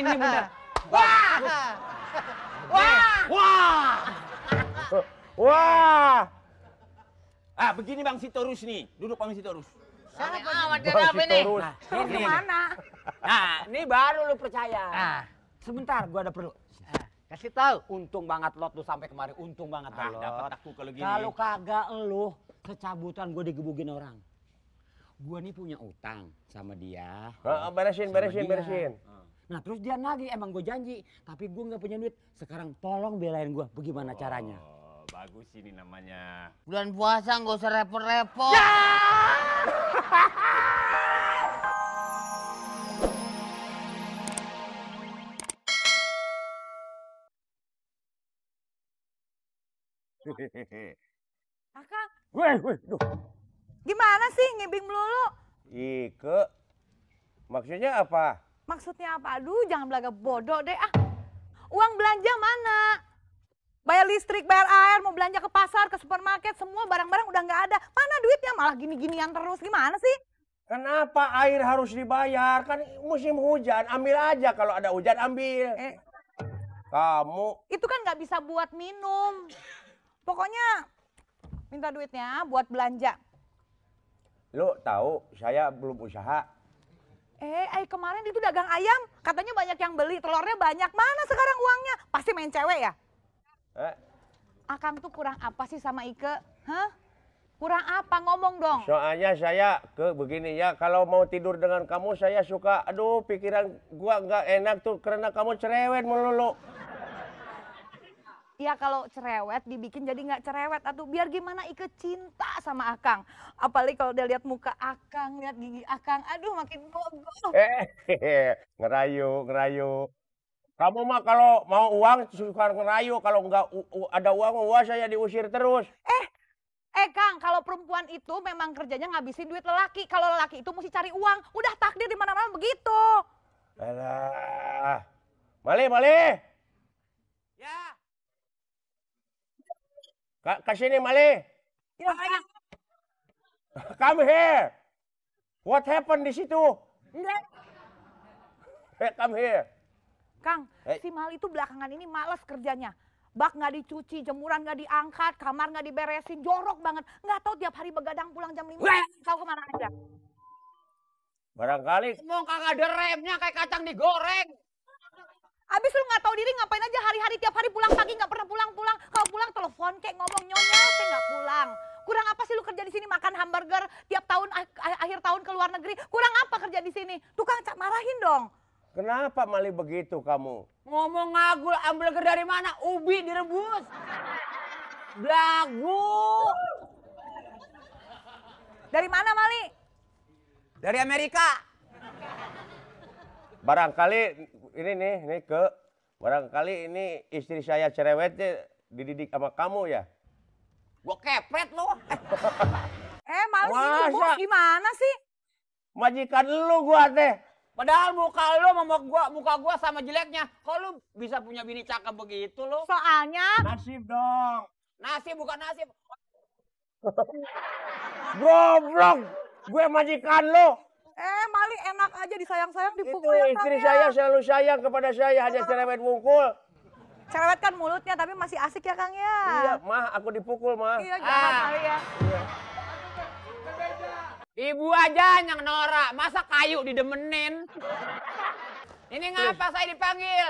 ini bener. Wah! Wah! Wah! Wah! Ah, begini Bang Sitorus nih. Duduk Bang Sitorus. Siapa amat Bang apa ini? Sitorus. Nah, ini mana? Nah, ini baru lu percaya. Ah. Sebentar, gua ada perlu. Kasih tahu. Untung banget lot lu sampai kemari. Untung banget Ah, lot. dapat aku kalau gini. Kalau kagak lu kecabutan gua digebugin orang. Gua nih punya utang sama dia. Beresin, Sama beresin, dia. beresin. Nah terus dia nagih, emang gue janji. Tapi gue nggak punya duit. Sekarang tolong belain gue. Bagaimana caranya? Oh, bagus ini namanya. Bulan puasa nggak usah repot-repot. Akang, Weh, duh. gimana sih ngibing melulu? Ike, maksudnya apa? Maksudnya apa? Aduh, jangan belaga bodoh deh. Ah, uang belanja mana? Bayar listrik, bayar air, mau belanja ke pasar, ke supermarket, semua barang-barang udah nggak ada. Mana duitnya? Malah gini-ginian terus. Gimana sih? Kenapa air harus dibayar? Kan musim hujan, ambil aja. Kalau ada hujan, ambil. Kamu, Itu kan nggak bisa buat minum. Pokoknya minta duitnya buat belanja. lu tahu saya belum usaha. Kemarin itu dagang ayam, katanya banyak yang beli, telurnya banyak. Mana sekarang uangnya? Pasti main cewek ya? Eh, Akang tuh kurang apa sih sama Ike? Hah? Kurang apa? Ngomong dong. soalnya saya begini ya, kalau mau tidur dengan kamu saya suka, aduh pikiran gua nggak enak tuh karena kamu cerewet melulu. Ya kalau cerewet dibikin jadi nggak cerewet atau biar gimana Ike cinta sama Akang. Apalagi kalau dia lihat muka Akang, lihat gigi Akang, aduh makin bogoh. Ngerayu, ngerayu. Kamu mah kalau mau uang suka ngerayu, kalau nggak ada uang, wah saya diusir terus. Kang, kalau perempuan itu memang kerjanya ngabisin duit lelaki. Kalau lelaki itu mesti cari uang. Udah takdir di mana-mana begitu. Alah. Mali, Mali. Ya. Kasih nih, Mali. Ya, Come here. What happened di situ? Come here. Kang, si Mali itu belakangan ini malas kerjanya. Bak nggak dicuci, jemuran nggak diangkat, kamar nggak diberesin, jorok banget. Nggak tahu tiap hari begadang pulang jam 5. Tahu kemana aja? Barangkali Ngomong kagak ada remnya kayak kacang digoreng. Abis lu nggak tahu diri ngapain aja hari-hari tiap hari pulang pagi nggak pernah pulang-pulang. Kalau pulang telepon kayak ngomong nyonya, saya nggak pulang. Kurang apa sih lu kerja di sini makan hamburger tiap tahun akhir tahun ke luar negeri? Kurang apa kerja di sini? Tukang Cak marahin dong. kenapa Mali begitu kamu? Ngomong ngagul, hamburger dari mana? Ubi direbus. Blagu. Dari mana Mali? Dari Amerika. Barangkali ini barangkali ini istri saya cerewetnya dididik sama kamu ya? Gua kepret lu. Mali ini Masa? bos gimana sih? Majikan lu gua teh. Padahal muka lu sama muka gua sama jeleknya. Kok lu bisa punya bini cakep begitu lu? Soalnya Nasib dong. Nasib bukan nasib. Goblok. Gue majikan lu. Mali enak aja disayang-sayang Itu dipukul ya, istri Kang, saya ya. selalu sayang kepada saya, hanya cerewet mungkul. Cerewet kan mulutnya tapi masih asik ya Kang ya. Iya, mah aku dipukul mah. Iya jangan Mali ya. Ibu aja yang norak, masa kayu didemenin? Ini ngapa saya dipanggil?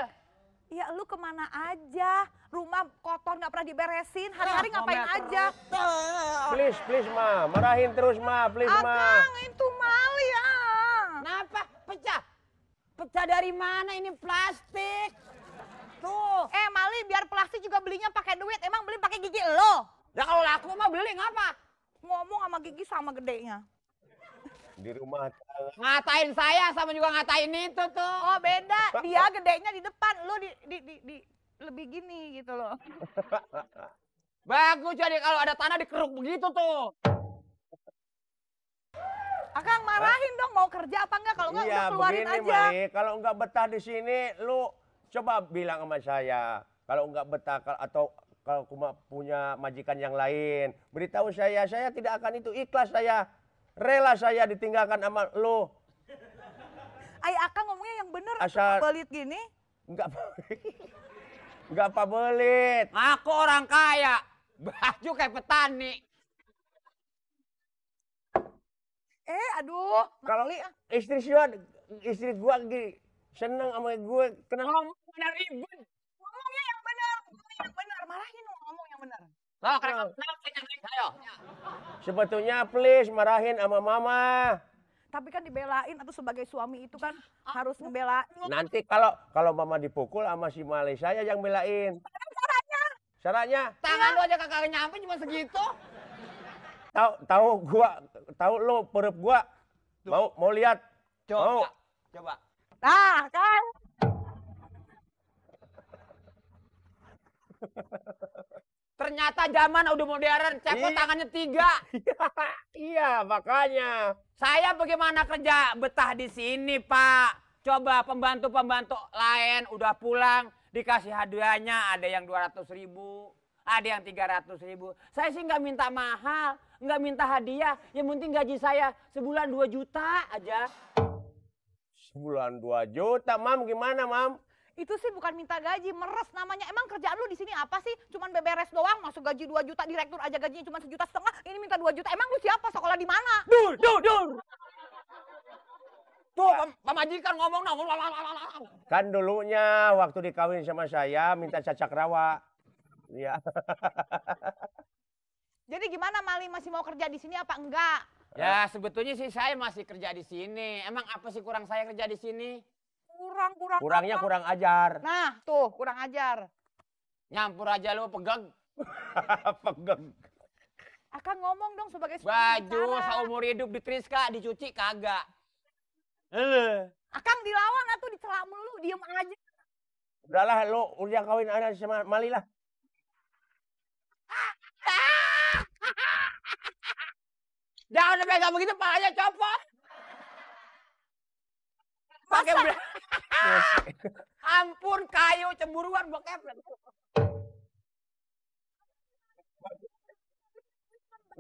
Ya lu kemana aja? Rumah kotor nggak pernah diberesin. Hari-hari ngapain aja? Please mah, marahin terus mah, please mah. Akang itu Mali ya. Kenapa? Pecah? Pecah dari mana ini plastik? Tuh. Mali biar plastik juga belinya pakai duit. Emang beli pakai gigi lo? Ya kalau laku mah beli ngapa? Ngomong sama gigi sama gedenya. Di rumah tangga. Ngatain saya sama juga ngatain itu tuh. Oh beda, dia gedenya di depan, lu di lebih gini gitu loh. Bagus jadi kalau ada tanah dikeruk begitu tuh. Akang marahin dong, mau kerja apa enggak? Kalau enggak Iya, udah keluarin begini aja. Mali, kalau enggak betah di sini, lu coba bilang sama saya. Kalau enggak betah atau kalau cuma punya majikan yang lain, beritahu saya tidak akan itu ikhlas saya. Rela saya ditinggalkan sama lu. Ay Akang ngomongnya yang bener, Asal- belit gini. Enggak enggak apa belit. Aku orang kaya. Baju kayak petani. Aduh, Kalau Mali, ah. istri gua gini, seneng sama gue, kenapa? Mana ribet. Ngomongnya yang bener, ngomongnya yang bener. Marahin dong, ngomong yang bener. Loh, kenapa saya? Sebetulnya please marahin sama mama. Tapi kan dibelain atau sebagai suami itu kan harus ngebelain. Nanti kalau mama dipukul sama si Mali, saya yang belain. Syaratnya Tangan lu aja kagak nyampe cuma segitu. tahu lo perut gua. Mau lihat? Mau. Coba. Nah, kan. Ternyata zaman udah modern, cepot Iya. tangannya 3. Iya, makanya. Saya bagaimana kerja betah di sini, Pak? Coba pembantu-pembantu lain udah pulang, dikasih hadiahnya ada yang 200.000, ada yang 300.000. Saya sih nggak minta mahal, nggak minta hadiah. Yang penting gaji saya sebulan 2 juta aja. Sebulan 2 juta, Mam. Gimana, Mam? Itu sih bukan minta gaji, meres namanya. Emang kerjaan lu di sini apa sih? Cuman beberes doang, masuk gaji 2 juta, direktur aja gajinya cuma 1,5 juta. Ini minta 2 juta. Emang lu siapa? Sekolah di mana? Dur. Tuh, pemajikan ngomong dong. Kan dulunya waktu dikawin sama saya minta cacak rawa. Iya. Jadi gimana Mali, masih mau kerja di sini apa enggak? Ya, sebetulnya sih saya masih kerja di sini. Emang apa sih kurang saya kerja di sini? Kurangnya apa? kurang ajar. Nah, tuh kurang ajar. Nyampur aja lu pegel. Pegel. Akan ngomong dong sebagai suami Baju bicara. seumur hidup di Triska dicuci kagak. Akang dilawan atau dicela mulu, diem aja. Udahlah, lo udah kawin aja sama Mali lah. Jangan pegang begitu, palanya copot. Pakai ampun, kayu cemburuan bokep.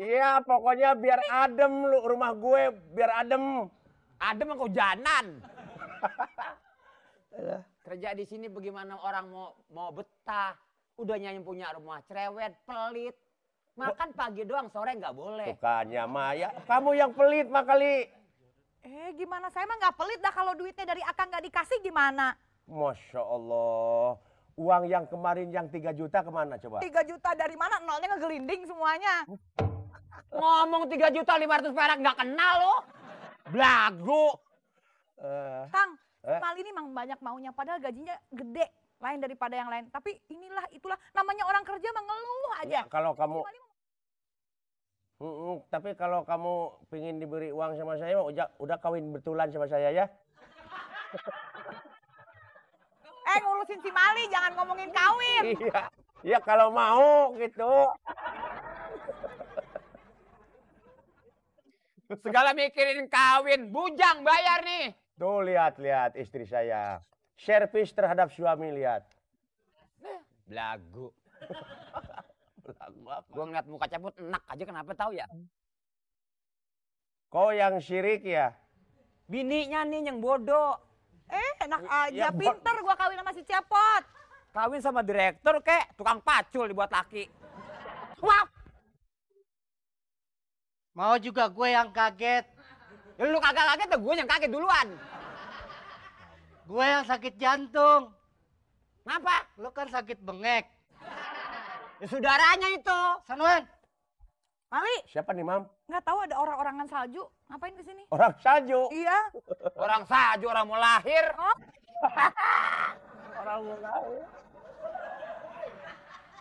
Iya, pokoknya biar adem lu rumah gue, biar adem. Adem aku janan. Kerja di sini bagaimana orang mau betah. Udah nyanyi punya rumah cerewet, pelit. Makan pagi doang, sore nggak boleh. Bukannya Maya, kamu yang pelit makali. Gimana? Saya mah nggak pelit dah, kalau duitnya dari Akang nggak dikasih gimana? Masya Allah. Uang yang kemarin yang 3 juta kemana coba? 3 juta dari mana? Nolnya ngegelinding semuanya. Ngomong 3.500.000 perak nggak kenal lo. Blago. Kang, Mali ini memang banyak maunya, padahal gajinya gede. Lain daripada yang lain. Tapi inilah, itulah. Namanya orang kerja mengeluh aja. Ya, kalau kamu... tapi kalau kamu pengen diberi uang sama saya, udah kawin betulan sama saya ya. Ngurusin si Mali, jangan ngomongin kawin. Iya, ya kalau mau gitu. Segala mikirin kawin, bujang bayar nih. Tuh lihat istri saya. Servis terhadap suami, lihat. Blago. Gua ngeliat muka cepot enak aja, kenapa tahu ya? Kau yang syirik ya? Bininya nih yang bodoh. Enak aja, Ya, pinter gua kawin sama si Cepot. Kawin sama direktur kek, tukang pacul dibuat laki. Wah, Mau juga gue yang kaget. lu kagak kaget tuh, gue yang kaget duluan. Gue yang sakit jantung. Kenapa? Lo kan sakit bengek. Ya, saudaranya itu. Sanuan. Mali, Siapa nih, Mam? nggak tahu ada orang-orangan salju. Ngapain ke sini? Orang salju. Iya. Orang salju, orang mau lahir. Oh, Orang lahir.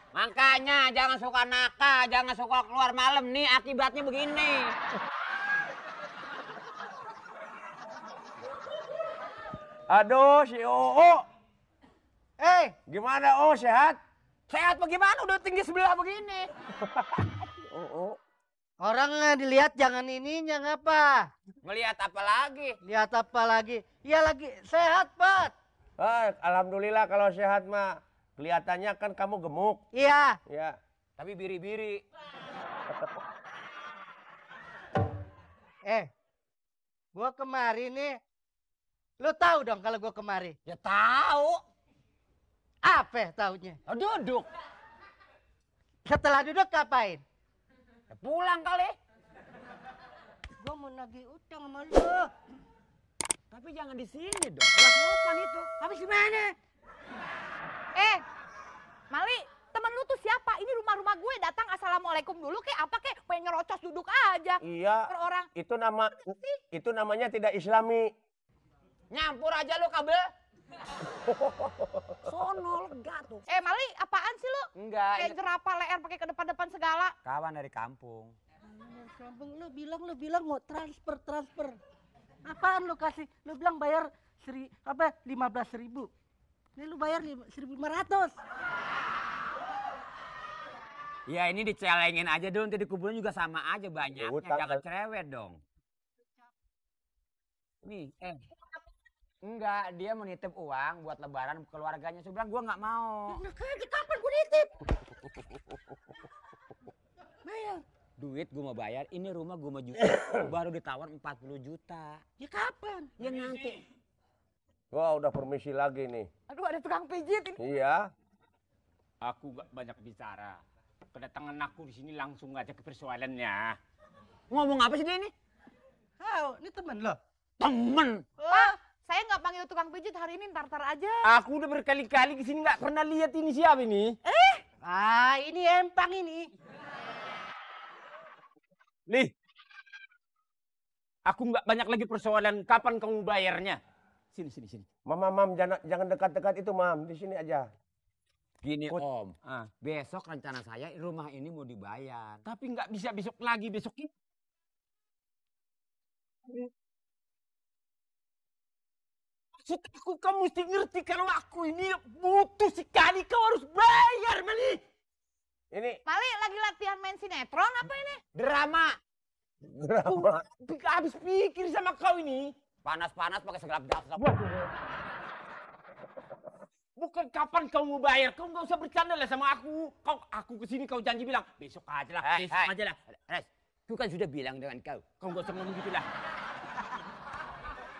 Makanya jangan suka nakal, jangan suka keluar malam nih, akibatnya begini. Aduh, si Oo. Gimana, Oo? Sehat? Sehat bagaimana, udah tinggi sebelah begini. Oo. Orang dilihat jangan ininya ngapa? Ngelihat apa lagi? Lihat apa lagi? Ya lagi sehat, Pat. Alhamdulillah kalau sehat mah. Kelihatannya kan kamu gemuk. Iya. Ya. Tapi biri-biri. Gua kemarin nih Lu tahu dong kalau gua kemari. Ya tahu. Apa taunya? Oh, duduk. Setelah duduk ngapain? Ya, pulang kali. Gua mau nagih utang sama lu. Tapi jangan di sini dong. Pelan itu. Habis gimana? Mali, temen lu tuh siapa? Ini rumah-rumah gue, datang assalamualaikum dulu kayak apa kayak pengen nyerocos duduk aja. Iya. Per orang. Itu namanya tidak Islami. Nyampur aja lu kabel. Sono lega tuh. Mali, apaan sih lu? Enggak, Kayak ini jerapah leher pakai ke depan-depan segala. kawan dari kampung. Kampung lu bilang mau transfer. Apaan lu kasih? Lu bilang bayar 15.000. Ini lu bayar 1.500. Ya ini dicelengin aja dong, nanti dikumpulin juga sama aja banyaknya. Utang, Jangan cerewet dong. Nih, enggak, dia mau nitip uang buat lebaran keluarganya. Saya bilang gue nggak mau. Nah, kapan gua nitip? Bayar. Duit gue mau bayar, ini rumah gue mau jual. Baru ditawar 40 juta. Ya kapan? Ya nanti. Wah, udah permisi lagi nih. Aduh, ada tukang pijit ini. Iya. Aku gak banyak bicara. Kedatangan aku di sini langsung aja ke persoalannya. Ngomong apa sih dia ini? Oh, ini temen lo. Temen. Pak, saya nggak panggil tukang pijit hari ini, ntar aja. Aku udah berkali-kali ke sini nggak pernah lihat ini siapa ini. Ah, ini empang ini. Lih, aku nggak banyak lagi persoalan. Kapan kamu bayarnya? Sini. Mam, jangan dekat-dekat itu, Mam. Di sini aja. Gini Put. Om, besok rencana saya rumah ini mau dibayar. Tapi nggak bisa besok lagi, besok ini. Maksud aku, kamu mesti ngerti kalau aku ini butuh sekali, kau harus bayar, Mali. Ini Mali lagi latihan main sinetron apa ini? Drama. drama. Habis pikir sama kau ini. Panas-panas pakai segelap-gelap. Bukan kapan kau mau bayar, kau nggak usah bercanda lah sama aku. Aku kesini kau janji bilang besok aja lah, besok aja lah. Res, aku kan sudah bilang dengan kau. Kau nggak usah ngomong gitu lah.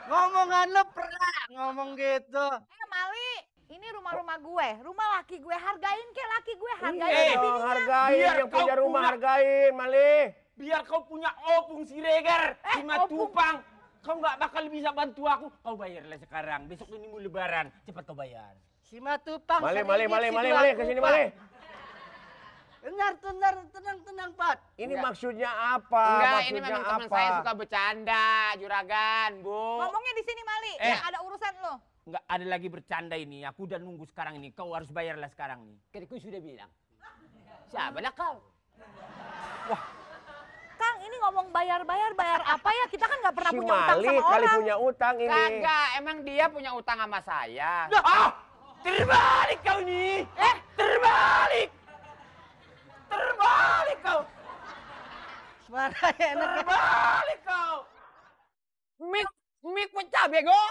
Ngomongan lo pernah ngomong gitu. Mali, ini rumah-rumah gue, rumah laki gue, hargain ke laki gue, hargain Iya ke dong, bininya. hargain. Biar Yang punya kau rumah punya- hargain, Malih. Biar kau punya opung Siregar, Simatupang. Kau nggak bakal bisa bantu aku. Kau bayarlah sekarang. Besok ini mau lebaran. Cepat kau bayar. Si Matupang. Malih, sering Malih, ngisi dua ke sini, kupang. Malih. Tenang, Pat. Ini Enggak. maksudnya apa? Enggak, maksudnya ini memang teman apa? saya suka bercanda, juragan, Bu. Ngomongnya di sini Mali, yang ada urusan lo. Nggak ada lagi bercanda ini. Aku udah nunggu sekarang ini. Kau harus bayarlah sekarang nih. Kan aku sudah bilang. Siapa lah kau? Kang, ini ngomong bayar apa ya? Kita kan nggak pernah Si punya utang Malih sama kali orang. punya utang ini. Kagak, emang dia punya utang sama saya. Terbalik kau ini. Terbalik. Terbalik kau. Suaranya enak. Terbalik kau. Mik pecah bego.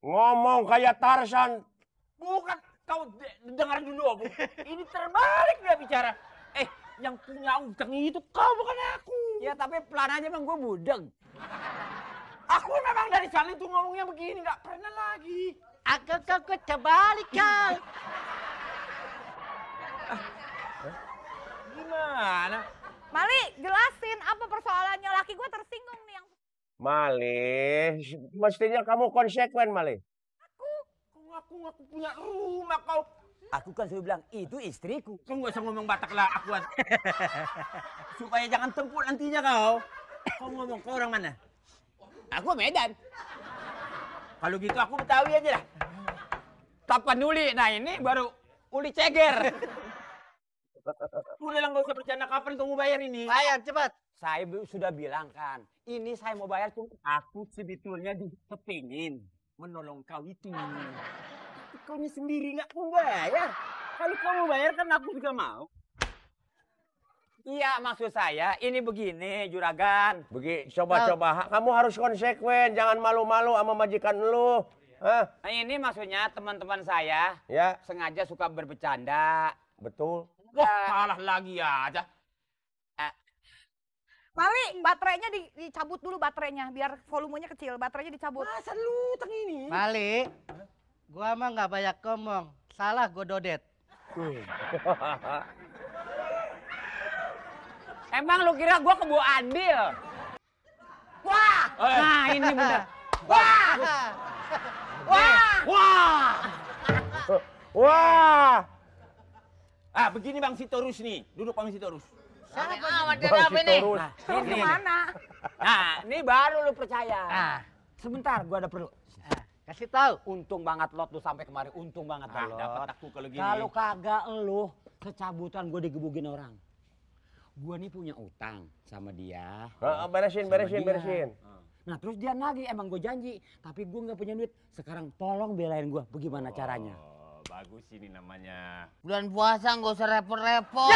Ngomong kayak Tarsan. Bukan kau dengar dulu. Bu. Ini terbalik dia bicara. Yang punya utang itu kau bukan aku. Ya tapi pelan aja bang, gue budeg. Aku memang dari sana itu ngomongnya begini, nggak pernah lagi. Aku terbalik kau. Gimana? Mali, jelasin apa persoalannya, laki gue tersinggung nih yang Malih, mestinya kamu konsekuen, Malih. Aku punya rumah kau. Aku kan sudah bilang, itu istriku. Kau nggak usah ngomong Batak lah, aku supaya jangan tempur nantinya kau. Kau ngomong kau orang mana? Aku Medan. Kalau gitu aku Betawi aja lah. Tapanuli, nah ini baru uli ceger. Udah lah nggak usah bercanda, kapan kamu bayar ini? Bayar cepat. Saya sudah bilang kan, ini saya mau bayar cuma. Aku sebetulnya kepingin menolong kau itu. Kau ini sendiri nggak mau bayar. Kalau kamu bayar kan aku juga mau. Iya maksud saya, ini begini juragan. Coba. Kamu harus konsekuen, jangan malu-malu sama majikan lu. Hah? Nah, ini maksudnya teman-teman saya Ya, sengaja suka berbercanda. betul. Wah, salah lagi aja. Mali, baterainya dicabut dulu baterainya biar volumenya kecil. Baterainya dicabut. Masa lu utang ini? Mali, gua mah nggak banyak ngomong. Salah gua dodet. Emang lu kira gua kebo adil? Wah! Nah ini bener. Wah! Wah! Wah! Wah! Ah, begini Bang Sitorus nih. Duduk Bang Sitorus. Siapa Bang Sitorus. Terus Ini. gimana? Nah, ini baru lu percaya. Ah. Sebentar, gua ada perlu. Kasih tahu. Untung banget Lot lu sampai kemari. Untung banget Ah, Lot. dapat aku kalau gini. Kalau kagak lu, secabutan gue digebugin orang. Gue nih punya utang sama dia. Beresin, Sama beresin, dia. beresin. Nah terus dia nagih, emang gue janji. Tapi gue gak punya duit. Sekarang tolong belain gue. Bagaimana caranya? Oh, bagus ini namanya. Bulan puasa nggak usah repot-repot.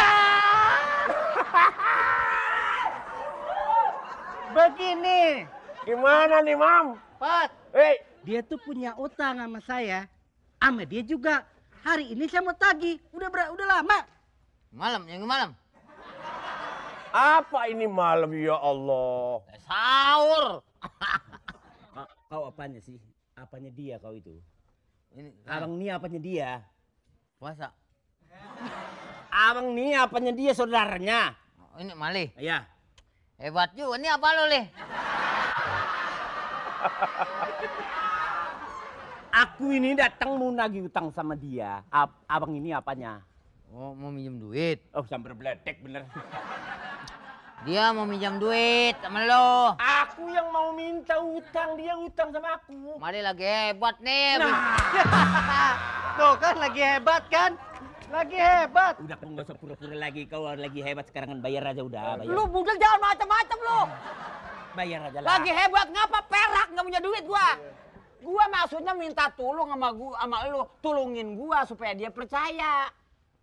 Begini, Gimana nih, Mam? Pat. Hei, Dia tuh punya utang sama saya. Sama dia juga. Hari ini saya mau tagih. Udah lama. Malam, yang malam. apa ini malam ya Allah? Sahur. Kau apanya sih? Apanya dia kau itu? Ini Abang nih apanya dia? puasa. Abang nih apanya dia saudaranya? Oh, ini Mali. Iya. Hebat juga. Ini apa lo, Leh? Aku ini datang mau nagih utang sama dia. Abang ini apanya? Oh, mau minjem duit. Oh, sambil beledek bener. Dia mau minjam duit sama lo. Aku yang mau minta utang, dia utang sama aku. Mali lagi hebat nih. Tuh kan lagi hebat kan? Lagi hebat. Udah kau nggak usah pura-pura lagi. Kau lagi hebat sekarang kan bayar aja udah. Bayar. Lu budal jangan macam-macam lu. Bayar aja lah. Lagi hebat ngapa perak nggak punya duit gua. Gua maksudnya minta tolong sama gua sama lu, tulungin gua supaya dia percaya.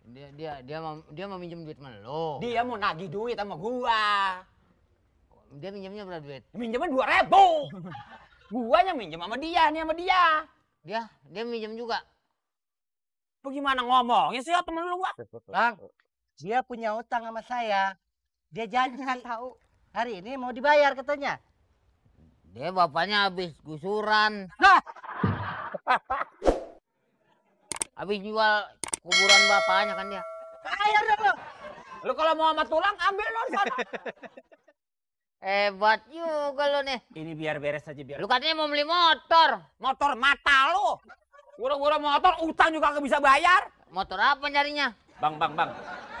Dia mau minjem duit sama lo. Dia mau nagih duit sama gua. Dia minjemnya berapa duit? Minjemnya 2.000. Guanya minjem sama dia, nih sama dia. Dia minjem juga. Bagaimana ngomongnya sih temen lu gua? Bang, dia punya utang sama saya. Dia janji Nggak tahu. hari ini mau dibayar katanya. Dia bapaknya habis gusuran. Habis jual kuburan bapaknya kan dia. Bayar dong lo. Lu kalau mau sama tulang ambil lu di sana. Hebat juga lo nih. Ini biar beres aja biar. Lu katanya mau beli motor. Motor mata lu. Gura-gura motor utang juga gak bisa bayar. Motor apa nyarinya?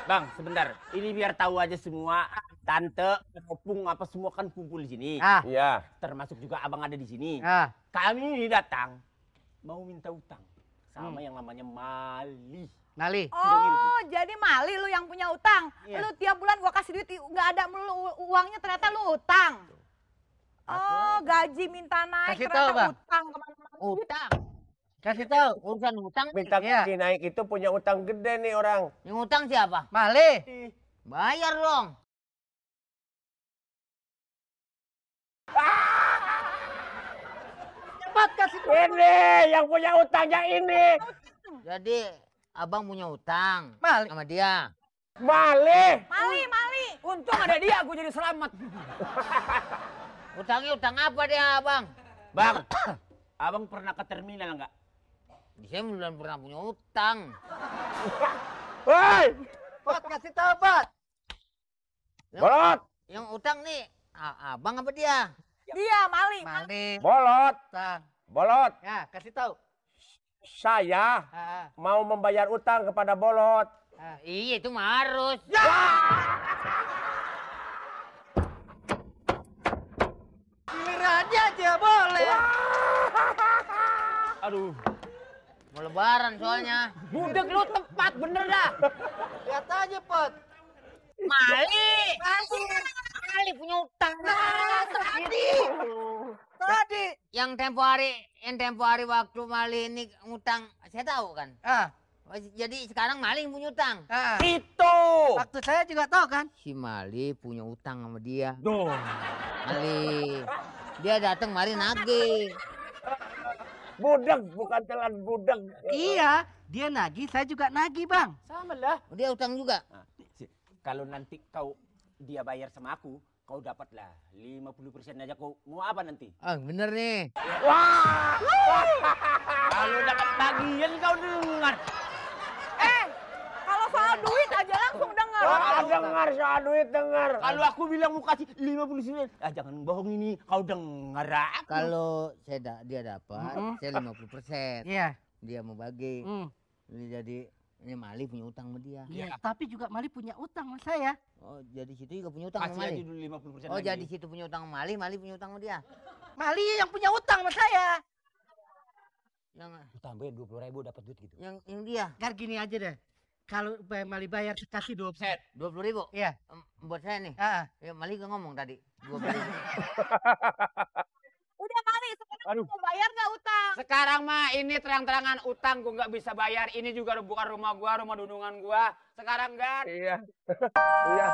Bang, sebentar. Ini biar tahu aja semua. Tante, opung apa semua kan kumpul di sini. Iya. Termasuk juga abang ada di sini. Ah, Kami ini datang mau minta utang sama yang namanya Mali. Nali. Oh, jadi Mali lu yang punya utang. Iya. Lu tiap bulan gua kasih duit nggak ada uangnya ternyata lu utang. Oh, gaji minta naik Kasih ternyata tahu, Bang. utang kemana-mana. Utang. Kasih tahu. Urusan utang. Minta Iya. gaji naik itu punya utang gede nih orang. Yang utang siapa? Mali. Bayar dong. Cepat kasih tahu. Ini yang punya utangnya ini. Jadi abang punya utang Mali. sama dia. Mali. Mali. Untung ada dia, aku jadi selamat. Utangnya utang apa dia abang? Bang, abang pernah ke terminal nggak? Saya belum pernah punya utang. Hei, Pat kasih tahu, Pat. bolot, Yang utang nih abang apa dia? Dia Mali. Mali. bolot, Utang. bolot. Ya, kasih tahu. Saya Ah, mau membayar utang kepada bolot. Iya itu mah harus. gilirannya aja boleh. Aduh, Mau lebaran soalnya. budek lu tepat bener dah. Lihat aja, Pat. Mali. Mali punya utang. Tadi. Yang tempo hari waktu Mali ini ngutang, saya tahu kan. Ah, Jadi sekarang Mali yang punya utang. ah. Itu. Waktu saya juga tahu kan. Si Mali punya utang sama dia. Duh. Mali. Dia datang mari nagih. Budek, bukan telan budek. Iya, dia nagih, saya juga nagih, Bang. Sama lah. Dia utang juga. Kalau nanti dia bayar sama aku, kau dapatlah 50% aja. Kau mau apa nanti? Ah, bener nih. Wah! Kalau dapat bagian kau dengar. Kalau soal duit aja langsung denger. Dengar soal duit, dengar. Kalau aku bilang mau kasih 50%, jangan bohong ini. Kau dengar aku. Kalau dia dapat, saya 50%. Iya. Dia mau bagi. Hmm. Jadi ini Mali punya utang sama dia. Iya, tapi juga Mali punya utang sama saya. Oh, jadi situ juga punya utang sama Kasih Mali. aja dulu 50% Oh, lagi. jadi situ punya utang sama Mali punya utang sama dia. Mali yang punya utang sama saya. Yang Tambahin 20.000 dapat duit gitu. yang dia Ntar gini aja deh. Kalau Mali bayar kasih 20. 20.000. Iya. Buat saya nih. Ah, Ya Mali gak ngomong tadi. 20.000. Udah kali, sekarang mau bayar nggak utang? Sekarang mah ini terang-terangan utang gua nggak bisa bayar. Ini juga bukan rumah gua, rumah dundungan gua. Sekarang enggak. Iya. Iya.